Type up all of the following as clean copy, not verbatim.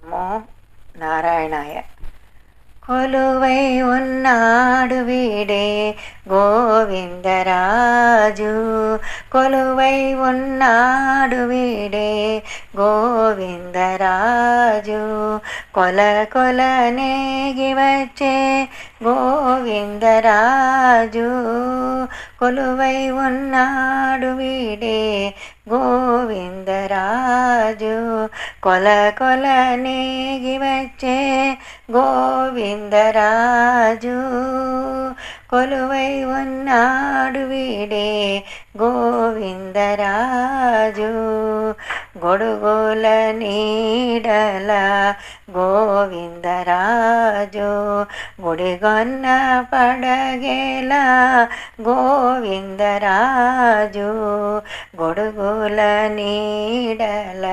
నమో నారాయణాయ. కొలువై ఉన్నాడు వీడే గోవిందరాజు, కొలువై ఉన్నాడు వీడే గోవిందరాజు, కొల కొల నేగి వచ్చే గోవిందరాజు, కొలువై ఉన్నాడు వీడే గోవిందరాజు, కొల కొల నేగి వచ్చే గోవిందరాజు, కొలువై ఉన్నాడు వీడే గోవిందరాజు, గొడుగుల నీడల గోవిందరాజు, గుడిగొన్న పడగేల గోవిందరాజు, గొడుగుల నీడల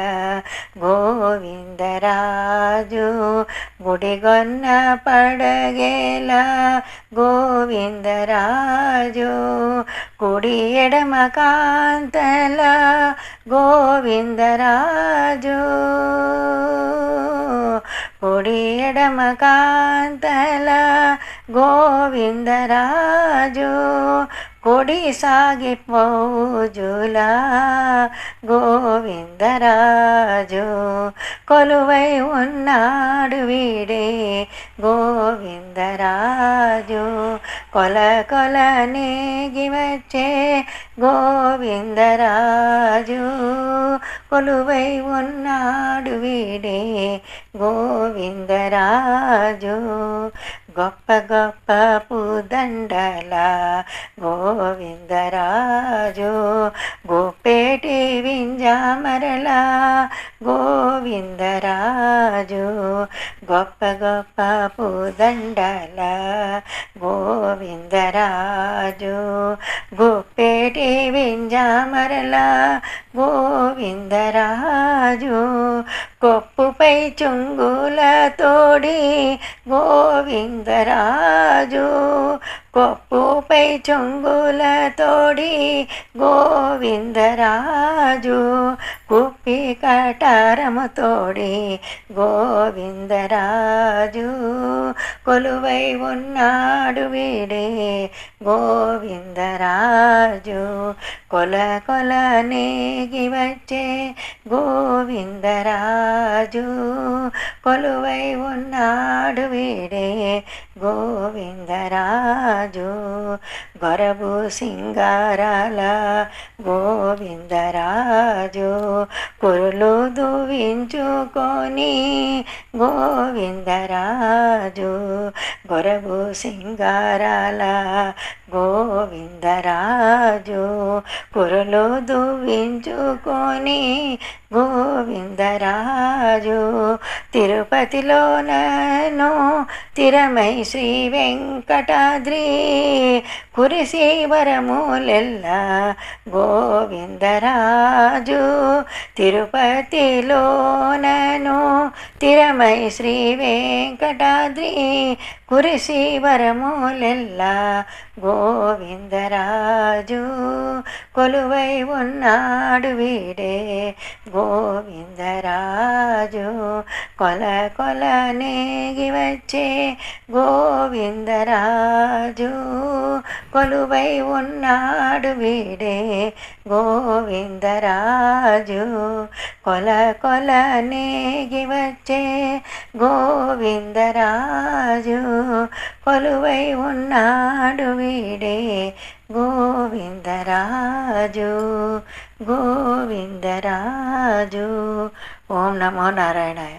గోవిందరాజు, గుడిగొన్న పడగేల గోవిందరాజు, కుడి ఎడమ కాంతల గోవిందరాజు, కుడి ఎడమ కాంతల గోవిందరాజు, కొడి సాగిపోజుల గోవిందరాజు, కొలువై ఉన్నాడు వీడే గోవిందరాజు, కొల కొల నేగి వచ్చే గోవిందరాజు, కొలువై ఉన్నాడు వీడే గోవిందరాజు, గొప్ప గొప్ప పూదండల గోవిందరాజు, గోపేటి వింజామరల గోవిందరాజు, గొప్ప గొప్ప పూదండల గోవిందరాజు, గోపేటి వింజామరల గోవిందరాజు, కొప్పుపై చుంగుల తోడి గోవిందరాజు, కొప్పుపై చుంగుల తోడి గోవిందరాజు, కుప్పి కటారము తోడి గోవిందరాజు, కొలువై ఉన్నాడు వీడే గోవిందరాజు, కొల కొల నేగి వచ్చే గోవిందరాజు, కొలువై ఉన్నాడు వీడే గోవిందరాజు, గొరబు సింగారాల గోవిందరాజు, కురులు దువించుకొని గోవిందరాజు, గొరబు సింగారాల గోవిందరాజు, కురులు దువ్వించుకొని గోవిందరాజు, తిరుపతిలోనను తిరమై శ్రీ వెంకటాద్రి, కురిసి వరములెల్ల గోవిందరాజు, తిరుపతిలోనను తిరమై శ్రీ వెంకటాద్రి, కురిసి వరములెల్ల గోవిందరాజు, కొలువై ఉన్నాడు వీడే గోవిందరాజు, కొల కొల నేగి వచ్చే గోవిందరాజు, కొలువై ఉన్నాడు వీడే గోవిందరాజు, కొల కొల నేగి వచ్చే గోవిందరాజు, కొలువై ఉన్నాడు వీడే గోవిందరాజు, గోవిందరాజు. ఓం నమో నారాయణాయ.